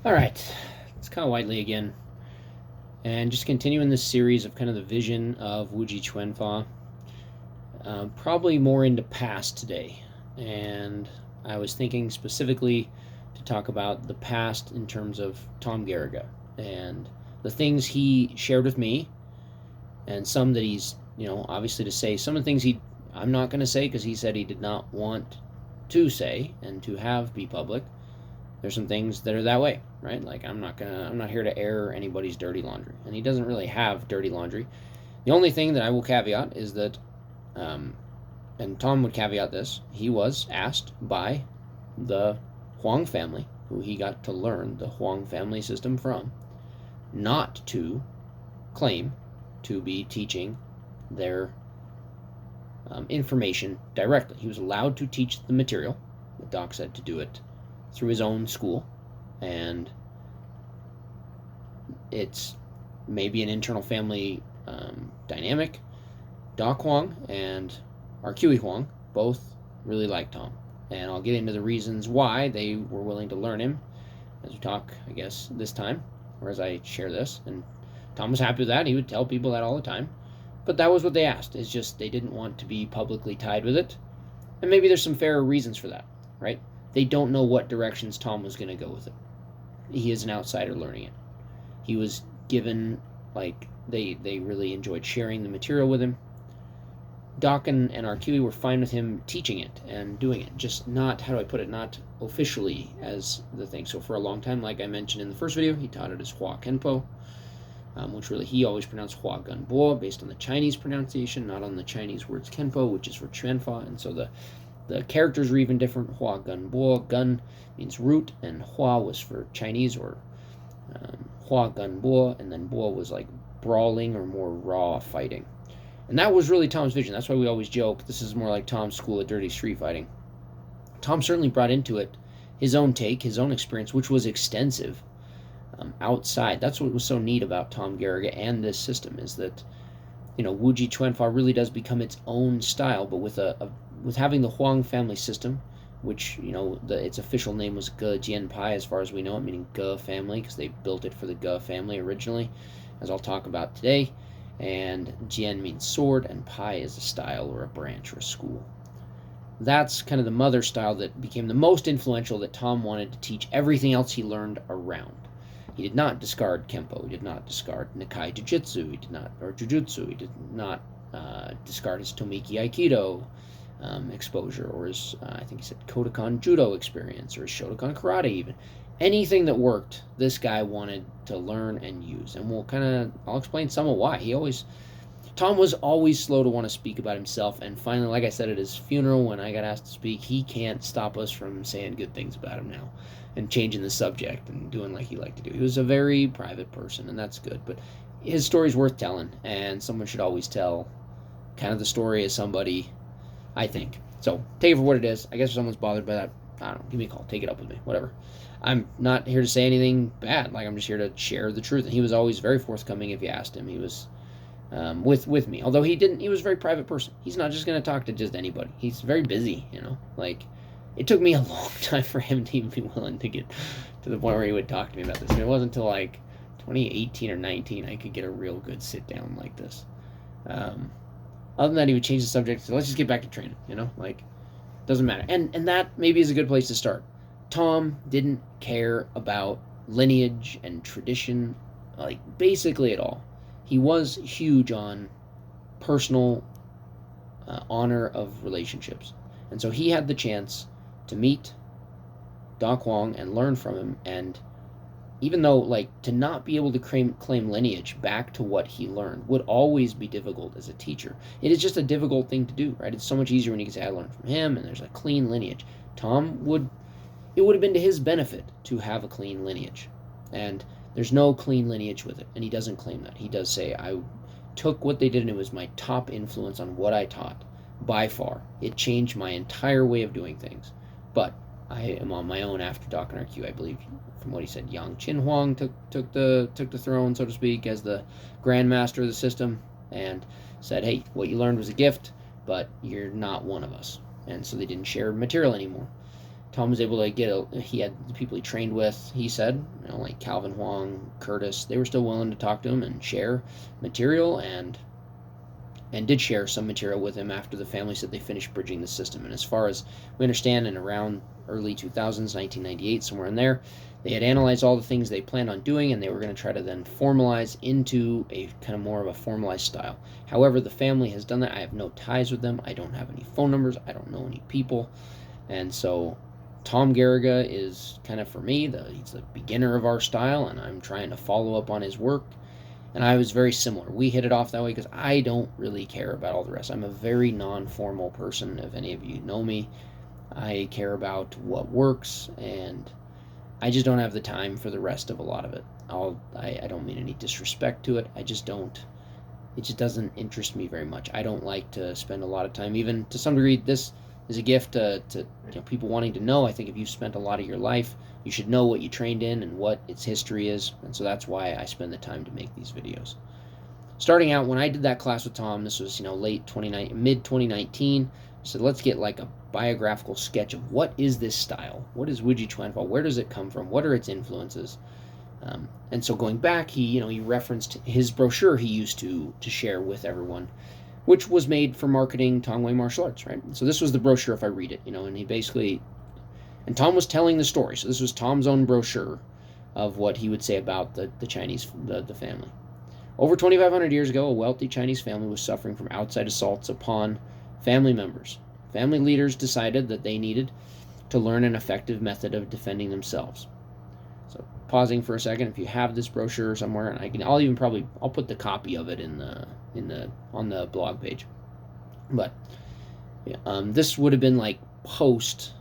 All right, it's kind of widely again, and just continuing this series of kind of the vision of Wuji Chuanfa. Probably more into past today, and I was thinking specifically to talk about the past in terms of Tom Garagga and the things he shared with me, and some that he's obviously to say. Some of the things I'm not going to say because he said he did not want to say and to have be public. There's some things that are that way, right? Like I'm not here to air anybody's dirty laundry, and he doesn't really have dirty laundry. The only thing that I will caveat is that, um, and Tom would caveat this, he was asked by the Huang family, who he got to learn the Huang family system from, not to claim to be teaching their information directly. He was allowed to teach the material. The doc said to do it through his own school, and it's maybe an internal family dynamic. Doc Huang and our Kiwi Huang both really like Tom, and I'll get into the reasons why they were willing to learn him as we talk, I guess, this time, or as I share this. And Tom was happy with that. He would tell people that all the time. But that was what they asked. It's just they didn't want to be publicly tied with it. And maybe there's some fairer reasons for that, right? They don't know what directions Tom was going to go with it. He is an outsider learning it. He was given, like, they really enjoyed sharing the material with him. Doc and our Kiwi were fine with him teaching it and doing it, just not, how do I put it, not officially as the thing. So for a long time, like I mentioned in the first video, he taught it as Hua Kenpo, which really he always pronounced Hua Gun Bo based on the Chinese pronunciation, not on the Chinese words Kenpo, which is for Chuanfa. And so the characters were even different. Hua Gun Bo, gun means root, and Hua was for Chinese, or Hua Gun Bo, and then Bo was like brawling or more raw fighting. And that was really Tom's vision. That's why we always joke this is more like Tom's school of dirty street fighting. Tom certainly brought into it his own take, his own experience, which was extensive outside. That's what was so neat about Tom Garagga and this system, is that Wuji Chuanfa really does become its own style, but with having the Huang family system, which its official name was Ge Jian Pai as far as we know it, meaning Ge family, because they built it for the Ge family originally, as I'll talk about today. And Jian means sword, and Pai is a style or a branch or a school. That's kind of the mother style that became the most influential, that Tom wanted to teach everything else he learned around. He did not discard Kempo. He did not discard Nikai Jiu-Jitsu. He did not, or Jujutsu. He did not discard his Tomiki Aikido exposure, or his, I think he said, Kodokan Judo experience, or his Shotokan Karate even. Anything that worked, this guy wanted to learn and use. And I'll explain some of why. Tom was always slow to want to speak about himself, and finally, like I said at his funeral when I got asked to speak, he can't stop us from saying good things about him now and changing the subject and doing like he liked to do. He was a very private person, and that's good, but his story's worth telling, and someone should always tell kind of the story as somebody, I think. So take it for what it is. I guess if someone's bothered by that, I don't know, give me a call, take it up with me, whatever. I'm not here to say anything bad. Like, I'm just here to share the truth. And he was always very forthcoming if you asked him. He was with me. Although he was a very private person. He's not just going to talk to just anybody. He's very busy, Like, it took me a long time for him to even be willing to get to the point where he would talk to me about this. And it wasn't until like 2018 or 19 I could get a real good sit down like this. Other than that, he would change the subject. So let's just get back to training, Like, doesn't matter. And that maybe is a good place to start. Tom didn't care about lineage and tradition, like, basically at all. He was huge on personal honor of relationships. And so he had the chance to meet Doc Huang and learn from him. And even though, like, to not be able to claim lineage back to what he learned would always be difficult as a teacher. It is just a difficult thing to do, right? It's so much easier when you can say, I learned from him, and there's a clean lineage. It would have been to his benefit to have a clean lineage. And there's no clean lineage with it, and he doesn't claim that. He does say, I took what they did, and it was my top influence on what I taught, by far. It changed my entire way of doing things. But I am on my own after Doc and RQ, I believe, from what he said. Yang Qin Huang took the throne, so to speak, as the grandmaster of the system, and said, hey, what you learned was a gift, but you're not one of us. And so they didn't share material anymore. Tom was able to he had the people he trained with, he said, like Calvin, Huang, Curtis, they were still willing to talk to him and share material, and did share some material with him after the family said they finished bridging the system. And as far as we understand, in around early 2000s, 1998, somewhere in there, they had analyzed all the things they planned on doing, and they were going to try to then formalize into a kind of more of a formalized style. However, the family has done that. I have no ties with them. I don't have any phone numbers. I don't know any people. And so Tom Garagga is kind of, for me, he's the beginner of our style, and I'm trying to follow up on his work. And I was very similar. We hit it off that way because I don't really care about all the rest. I'm a very non-formal person. If any of you know me, I care about what works, and I just don't have the time for the rest of a lot of it. I don't mean any disrespect to it. I just don't. It just doesn't interest me very much. I don't like to spend a lot of time. Even to some degree, this is a gift to people wanting to know. I think if you've spent a lot of your life, you should know what you trained in and what its history is. And so that's why I spend the time to make these videos. Starting out, when I did that class with Tom, this was mid 2019. I said, let's get like a biographical sketch of what is this style? What is Wuji Chuanfa? Where does it come from? What are its influences? And so going back, he referenced his brochure he used to share with everyone, which was made for marketing Tongwei martial arts, right? So this was the brochure, if I read it, and he basically, and Tom was telling the story. So this was Tom's own brochure of what he would say about the Chinese, the family. Over 2,500 years ago, a wealthy Chinese family was suffering from outside assaults upon family members. Family leaders decided that they needed to learn an effective method of defending themselves. So pausing for a second, if you have this brochure somewhere, and I'll put the copy of it on the blog page. But yeah, this would have been like post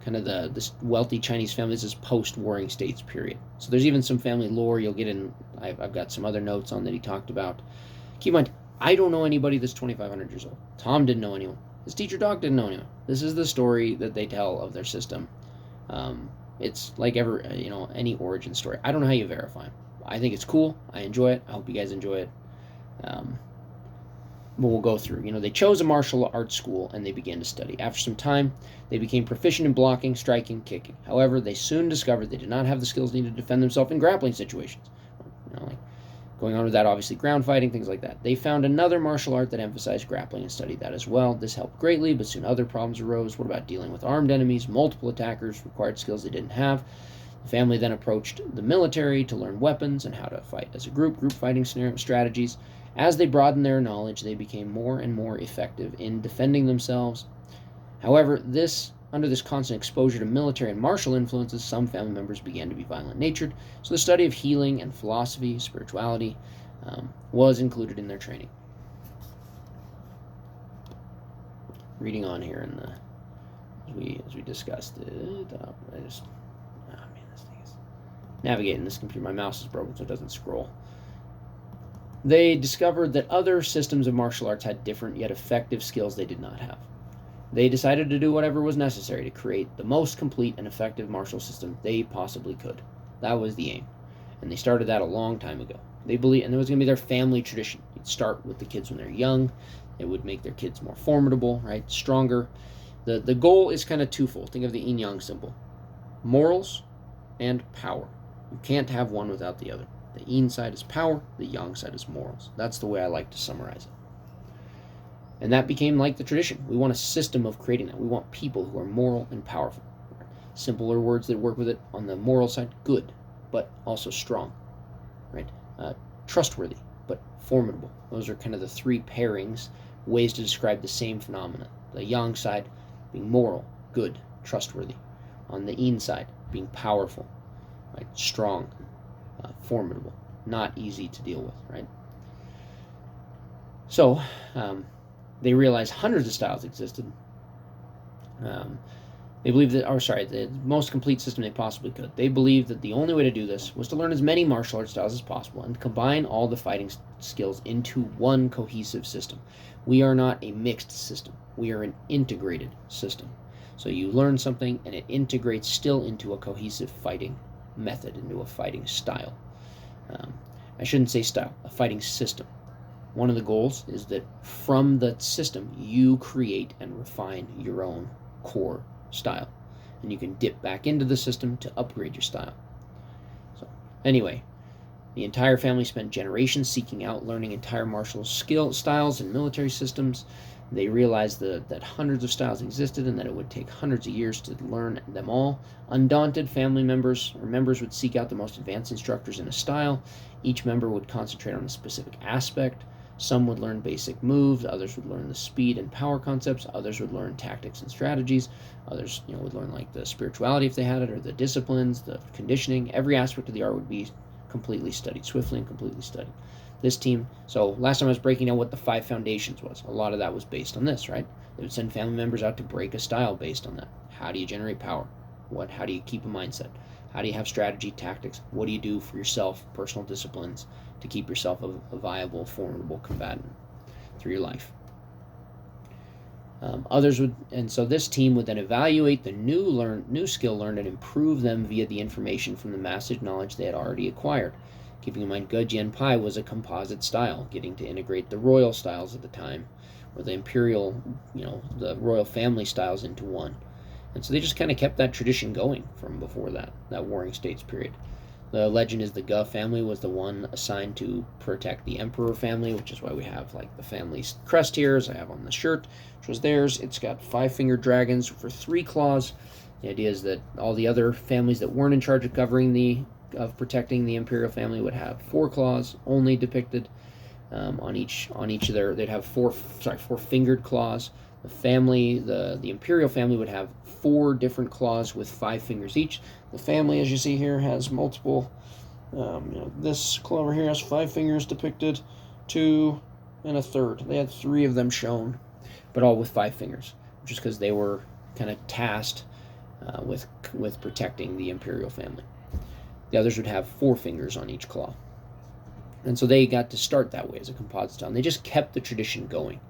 kind of this wealthy Chinese families, this post-warring states period. So there's even some family lore you'll get in. I've got some other notes on that he talked about. Keep in mind, I don't know anybody that's 2,500 years old. Tom didn't know anyone. His teacher Doc didn't know anyone. This is the story that they tell of their system. It's like any origin story. I don't know how you verify them. I think it's cool. I enjoy it. I hope you guys enjoy it. But we'll go through. They chose a martial arts school and they began to study. After some time, they became proficient in blocking, striking, kicking. However, they soon discovered they did not have the skills needed to defend themselves in grappling situations. Like going on with that, obviously, ground fighting, things like that. They found another martial art that emphasized grappling and studied that as well. This helped greatly, but soon other problems arose. What about dealing with armed enemies? Multiple attackers required skills they didn't have. The family then approached the military to learn weapons and how to fight as a group fighting strategies. As they broadened their knowledge, they became more and more effective in defending themselves. However, under this constant exposure to military and martial influences, some family members began to be violent-natured, so the study of healing and philosophy, spirituality, was included in their training. Reading on here as we discussed it, this thing is navigating this computer. My mouse is broken, so it doesn't scroll. They discovered that other systems of martial arts had different yet effective skills they did not have. They decided to do whatever was necessary to create the most complete and effective martial system they possibly could. That was the aim. And they started that a long time ago. They believed, and it was going to be their family tradition. You'd start with the kids when they're young. It would make their kids more formidable, right? Stronger. The goal is kind of twofold. Think of the yin-yang symbol. Morals and power. You can't have one without the other. The yin side is power, the yang side is morals. That's the way I like to summarize it. And that became like the tradition. We want a system of creating that. We want people who are moral and powerful. Simpler words that work with it on the moral side, good, but also strong, right? Trustworthy, but formidable. Those are kind of the three pairings, ways to describe the same phenomena. The yang side being moral, good, trustworthy. On the yin side, being powerful, right? Strong, formidable, not easy to deal with, right? So, they realized hundreds of styles existed. They believed that, the most complete system they possibly could. They believed that the only way to do this was to learn as many martial arts styles as possible and combine all the fighting skills into one cohesive system. We are not a mixed system. We are an integrated system. So you learn something and it integrates still into a cohesive fighting method, into a fighting style. I shouldn't say style, a fighting system. One of the goals is that from the system, you create and refine your own core style. and you can dip back into the system to upgrade your style. So anyway, the entire family spent generations seeking out learning entire martial styles and military systems. They realized that hundreds of styles existed and that it would take hundreds of years to learn them all. Undaunted, family members would seek out the most advanced instructors in a style. Each member would concentrate on a specific aspect. Some would learn basic moves, others would learn the speed and power concepts, others would learn tactics and strategies, others would learn like the spirituality if they had it, or the disciplines, the conditioning. Every aspect of the art would be completely studied, swiftly and completely studied. This team, so last time I was breaking down what the 5 foundations was. A lot of that was based on this, right? They would send family members out to break a style based on that. How do you generate power? How do you keep a mindset? How do you have strategy, tactics? What do you do for yourself, personal disciplines, to keep yourself a viable, formidable combatant through your life? So this team would then evaluate the new skill learned and improve them via the information from the massive knowledge they had already acquired. Keeping in mind, Jian Pai was a composite style, getting to integrate the royal styles at the time, or the imperial, the royal family styles into one. And so they just kind of kept that tradition going from before that Warring States period. The legend is the Ge family was the one assigned to protect the emperor family, which is why we have like the family's crest here, as I have on the shirt, which was theirs. It's got 5-fingered dragons for 3 claws. The idea is that all the other families that weren't in charge of protecting the imperial family would have 4 claws only depicted on each of their. They'd have 4-fingered claws. The imperial family would have 4 different claws with 5 fingers each. The family, as you see here, has multiple. This claw over here has 5 fingers depicted, 2 and a third. They had 3 of them shown, but all with 5 fingers, just because they were kind of tasked with protecting the imperial family. The others would have 4 fingers on each claw. And so they got to start that way as a composite style. And they just kept the tradition going.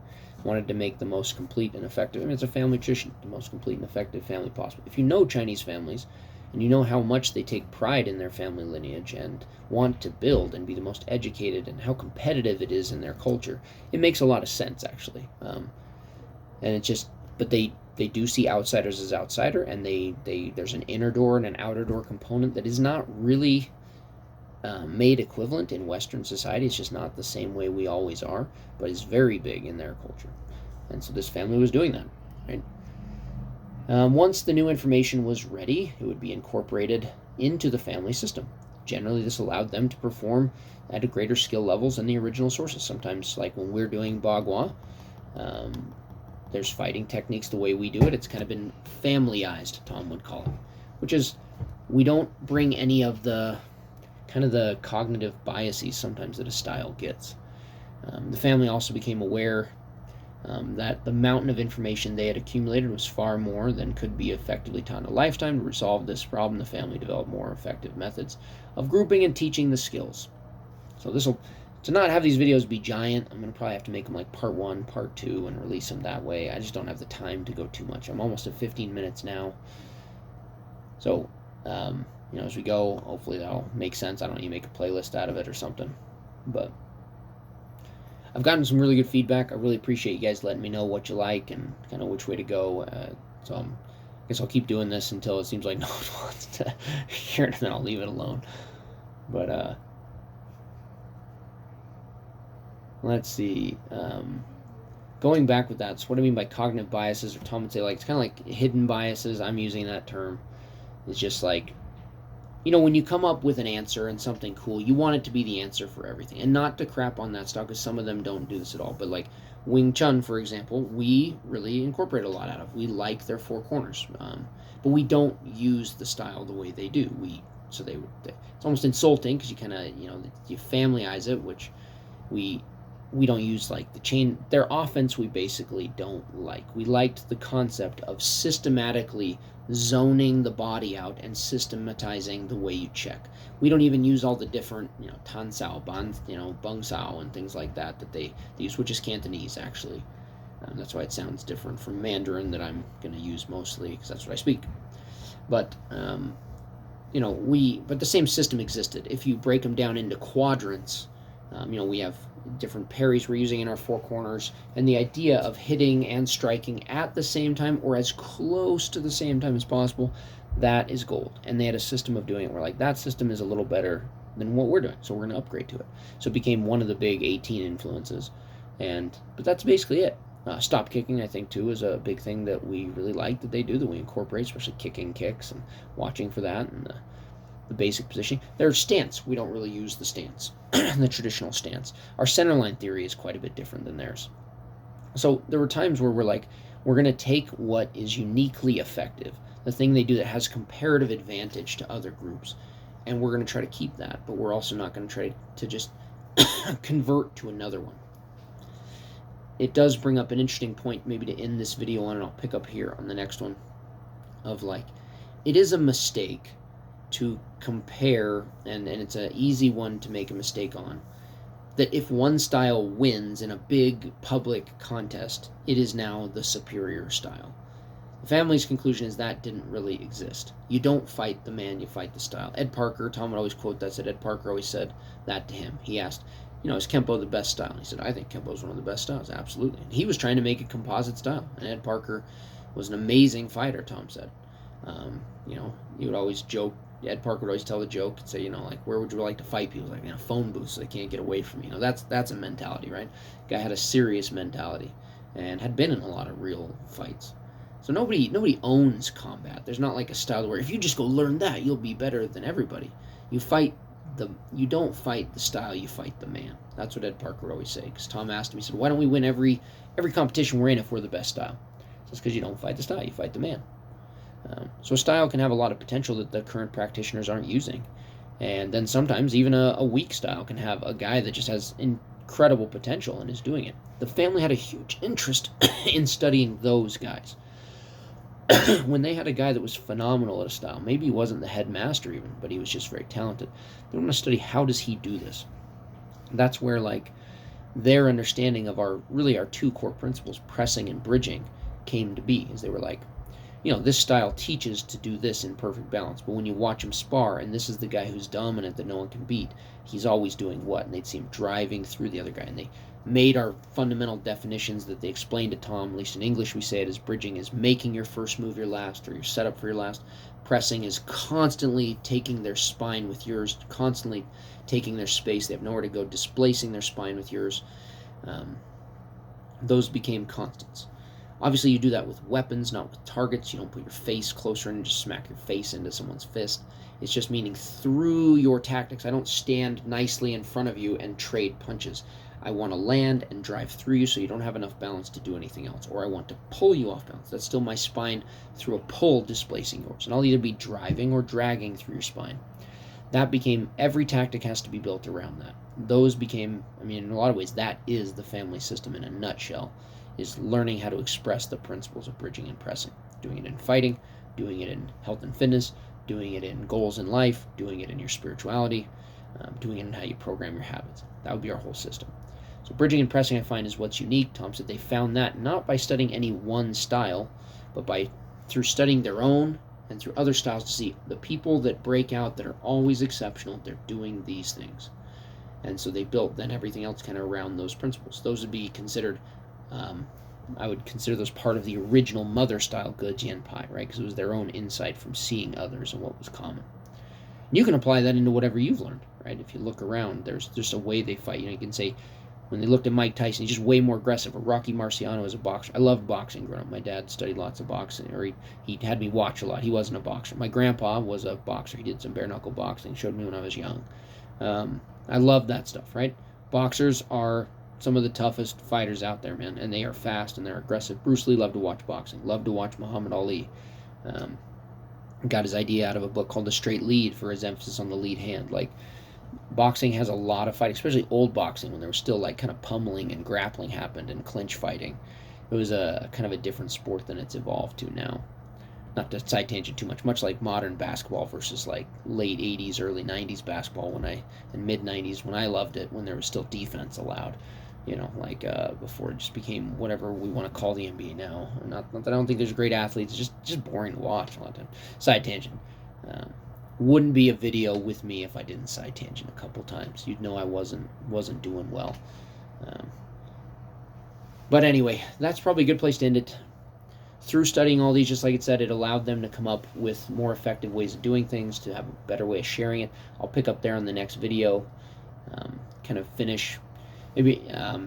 Wanted to make the most complete and effective, it's a family tradition, the most complete and effective family possible. If you know Chinese families, and you know how much they take pride in their family lineage and want to build and be the most educated, and how competitive it is in their culture, it makes a lot of sense, actually. And it's just, but they do see outsiders as outsider, and there's an inner door and an outer door component that is not really made equivalent in Western society. It's just not the same way we always are, but is very big in their culture. And so this family was doing that, right? Once the new information was ready, it would be incorporated into the family system. Generally, this allowed them to perform at a greater skill levels than the original sources. Sometimes, like when we're doing Bagua, there's fighting techniques the way we do it. It's kind of been familyized, Tom would call it, which is we don't bring any of the kind of the cognitive biases sometimes that a style gets. The family also became aware that the mountain of information they had accumulated was far more than could be effectively taught in a lifetime. To resolve this problem, the family developed more effective methods of grouping and teaching the skills. So to not have these videos be giant, I'm going to probably have to make them like part 1, part 2, and release them that way. I just don't have the time to go too much. I'm almost at 15 minutes now. So, as we go, hopefully that'll make sense. I don't need to make a playlist out of it or something. But I've gotten some really good feedback. I really appreciate you guys letting me know what you like and kind of which way to go. So I guess I'll keep doing this until it seems like no one wants to hear it, and then I'll leave it alone. But let's see. Going back with that, so what do I mean by cognitive biases, or Tom would say like it's kind of like hidden biases. I'm using that term. It's just like, when you come up with an answer and something cool, you want it to be the answer for everything. And not to crap on that style, because some of them don't do this at all. But like Wing Chun, for example, we really incorporate a lot out of. We like their 4 corners. But we don't use the style the way they do. It's almost insulting, because you kind of, you familyize it, which we don't use like the chain. Their offense we basically don't like. We liked the concept of systematically zoning the body out and systematizing the way you check. We don't even use all the different, tan sao, bung sao, and things like that they use, which is Cantonese actually. That's why it sounds different from Mandarin that I'm going to use mostly, because that's what I speak. But but the same system existed. If you break them down into quadrants, We have different parries we're using in our four corners, and the idea of hitting and striking at the same time or as close to the same time as possible, that is gold. And they had a system of doing it where like that system is a little better than what we're doing, so we're going to upgrade to it. So it became one of the big 18 influences, but that's basically it. Stop kicking, I think, too, is a big thing that we really like that they do, that we incorporate, especially kicking kicks and watching for that, and the basic positioning. Their stance, we don't really use the stance, the traditional stance. Our centerline theory is quite a bit different than theirs. So there were times where we're like, we're going to take what is uniquely effective, the thing they do that has comparative advantage to other groups, and we're going to try to keep that, but we're also not going to try to just convert to another one. It does bring up an interesting point maybe to end this video on, and I'll pick up here on the next one, of like, it is a mistake to compare, and it's an easy one to make a mistake on, that if one style wins in a big public contest, it is now the superior style. The family's conclusion is that didn't really exist. You don't fight the man, you fight the style. Ed Parker, Tom would always quote that, said Ed Parker always said that to him. He asked, is Kempo the best style? And he said, I think Kempo is one of the best styles, absolutely. And he was trying to make a composite style, and Ed Parker was an amazing fighter, Tom said. He would always joke, Ed Parker would always tell the joke and say, where would you like to fight people? Like, phone booths so they can't get away from you. That's a mentality, right? Guy had a serious mentality and had been in a lot of real fights. So nobody owns combat. There's not like a style where if you just go learn that, you'll be better than everybody. You don't fight the style, you fight the man. That's what Ed Parker would always say. Because Tom asked him, he said, why don't we win every competition we're in if we're the best style? So it's because you don't fight the style, you fight the man. So a style can have a lot of potential that the current practitioners aren't using. And then sometimes even a weak style can have a guy that just has incredible potential and is doing it. The family had a huge interest in studying those guys. When they had a guy that was phenomenal at a style, maybe he wasn't the headmaster even, but he was just very talented, they want to study how does he do this. That's where their understanding of our two core principles, pressing and bridging, came to be, as they were like, this style teaches to do this in perfect balance, but when you watch him spar, and this is the guy who's dominant that no one can beat, he's always doing what? And they'd see him driving through the other guy, and they made our fundamental definitions that they explained to Tom, at least in English we say it as bridging is making your first move your last, or your setup for your last. Pressing is constantly taking their spine with yours, constantly taking their space. They have nowhere to go, displacing their spine with yours. Those became constants. Obviously, you do that with weapons, not with targets. You don't put your face closer and just smack your face into someone's fist. It's just meaning through your tactics. I don't stand nicely in front of you and trade punches. I want to land and drive through you so you don't have enough balance to do anything else. Or I want to pull you off balance. That's still my spine through a pull displacing yours. And I'll either be driving or dragging through your spine. That became, every tactic has to be built around that. Those became, in a lot of ways, that is the family system in a nutshell, is learning how to express the principles of bridging and pressing. Doing it in fighting, doing it in health and fitness, doing it in goals in life, doing it in your spirituality, doing it in how you program your habits. That would be our whole system. So bridging and pressing, I find, is what's unique. Tom said they found that not by studying any one style, but through studying their own and through other styles to see the people that break out, that are always exceptional, they're doing these things. And so they built then everything else kind of around those principles. Those would be considered, I would consider those part of the original mother style Jian Pai, right? Because it was their own insight from seeing others and what was common. And you can apply that into whatever you've learned, right? If you look around, there's just a way they fight. You can say, when they looked at Mike Tyson, he's just way more aggressive. Or Rocky Marciano as a boxer. I loved boxing growing up. My dad studied lots of boxing, or he had me watch a lot. He wasn't a boxer. My grandpa was a boxer. He did some bare knuckle boxing. Showed me when I was young. I love that stuff, right? Boxers are some of the toughest fighters out there, man, and they are fast and they're aggressive. Bruce Lee loved to watch boxing. Loved to watch Muhammad Ali. Got his idea out of a book called The Straight Lead for his emphasis on the lead hand. Boxing has a lot of fighting, especially old boxing, when there was still kind of pummeling and grappling happened and clinch fighting. It was a kind of a different sport than it's evolved to now. Not to side tangent too much like modern basketball versus late 80s, early 90s basketball and mid 90s when I loved it, when there was still defense allowed. Before it just became whatever we want to call the NBA now. Not that I don't think there's great athletes, it's just boring to watch a lot of time. Side tangent. wouldn't be a video with me if I didn't side tangent a couple times. You'd know I wasn't doing well. Um, but anyway, that's probably a good place to end it. Through studying all these, just like it said, it allowed them to come up with more effective ways of doing things, to have a better way of sharing it. I'll pick up there in the next video, kind of finish, maybe,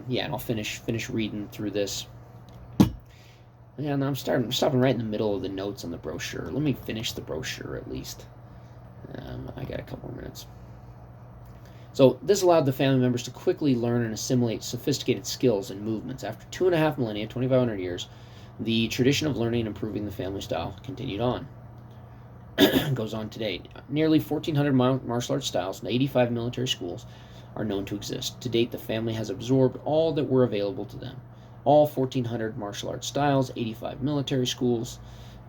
yeah, and I'll finish reading through this. Yeah, and I'm stopping right in the middle of the notes on the brochure. Let me finish the brochure at least. I got a couple more minutes. So this allowed the family members to quickly learn and assimilate sophisticated skills and movements. After 2.5 millennia, 2,500 years, the tradition of learning and improving the family style continued on. Goes on today. Nearly 1,400 martial arts styles and 85 military schools are known to exist. To date, the family has absorbed all that were available to them. All 1,400 martial arts styles, 85 military schools,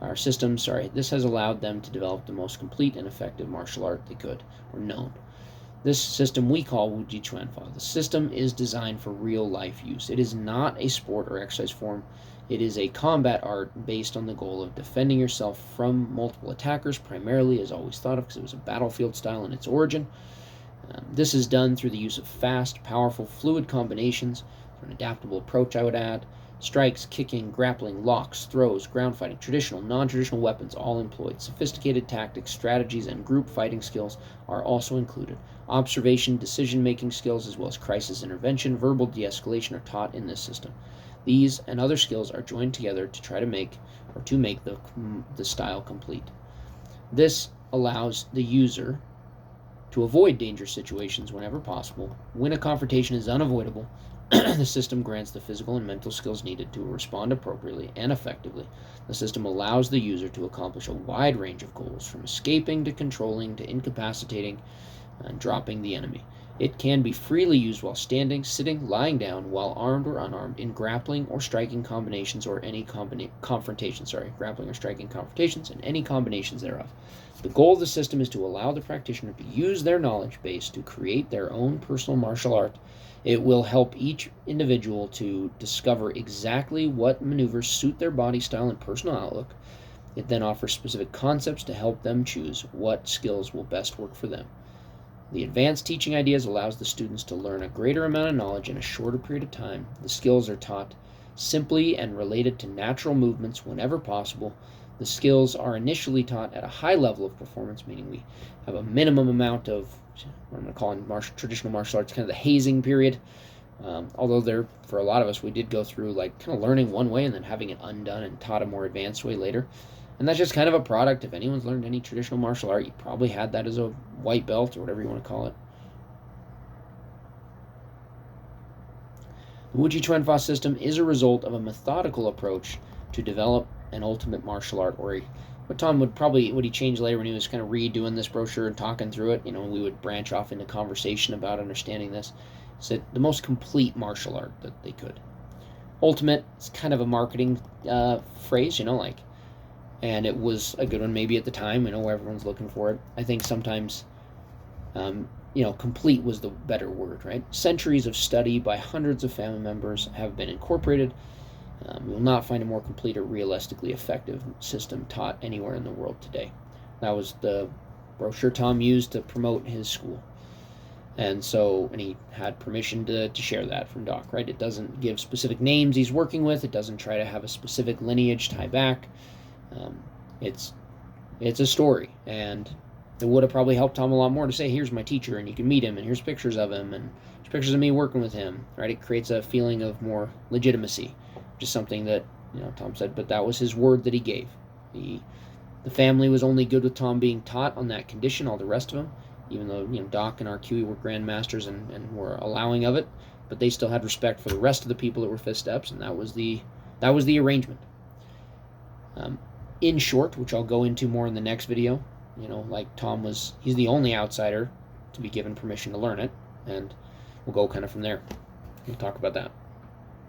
our systems, this has allowed them to develop the most complete and effective martial art they could, or known. This system we call Wuji Chuanfa. The system is designed for real-life use. It is not a sport or exercise form. It is a combat art based on the goal of defending yourself from multiple attackers, primarily, as always thought of, because it was a battlefield style in its origin. This is done through the use of fast, powerful, fluid combinations, an adaptable approach, I would add. Strikes, kicking, grappling, locks, throws, ground fighting, traditional, non-traditional weapons all employed. Sophisticated tactics, strategies, and group fighting skills are also included. Observation, decision-making skills, as well as crisis intervention, verbal de-escalation are taught in this system. These and other skills are joined together to try to make the style complete. This allows the user to avoid dangerous situations whenever possible. When a confrontation is unavoidable, the system grants the physical and mental skills needed to respond appropriately and effectively. The system allows the user to accomplish a wide range of goals, from escaping to controlling to incapacitating and dropping the enemy. It can be freely used while standing, sitting, lying down, while armed or unarmed, in grappling or striking combinations or any grappling or striking confrontations and any combinations thereof. The goal of the system is to allow the practitioner to use their knowledge base to create their own personal martial art. It will help each individual to discover exactly what maneuvers suit their body style and personal outlook. It then offers specific concepts to help them choose what skills will best work for them. The advanced teaching ideas allows the students to learn a greater amount of knowledge in a shorter period of time. The skills are taught simply and related to natural movements whenever possible. The skills are initially taught at a high level of performance, meaning we have a minimum amount of what I'm going to call in traditional martial arts kind of the hazing period. Although for a lot of us, we did go through like kind of learning one way and then having it undone and taught a more advanced way later. And that's just kind of a product. If anyone's learned any traditional martial art, you probably had that as a white belt or whatever you want to call it. The Wuji Chuanfa system is a result of a methodical approach to develop an ultimate martial art, or what Tom would he change later when he was kind of redoing this brochure and talking through it, we would branch off into conversation about understanding this. So the most complete martial art that they could. Ultimate is kind of a marketing phrase, and it was a good one maybe at the time, where everyone's looking for it. I think sometimes, complete was the better word, right? Centuries of study by hundreds of family members have been incorporated. You will not find a more complete or realistically effective system taught anywhere in the world today. That was the brochure Tom used to promote his school. And he had permission to share that from Doc, right? It doesn't give specific names he's working with. It doesn't try to have a specific lineage tie back. It's a story, and it would have probably helped Tom a lot more to say, here's my teacher, and you can meet him, and here's pictures of him, and here's pictures of me working with him, right? It creates a feeling of more legitimacy, which is something that, Tom said, but that was his word that he gave. The family was only good with Tom being taught on that condition, all the rest of them, even though, Doc and our QE were grandmasters and were allowing of it, but they still had respect for the rest of the people that were fifth steps, and that was the arrangement. In short, which I'll go into more in the next video, like Tom he's the only outsider to be given permission to learn it, and we'll go kind of from there. We'll talk about that.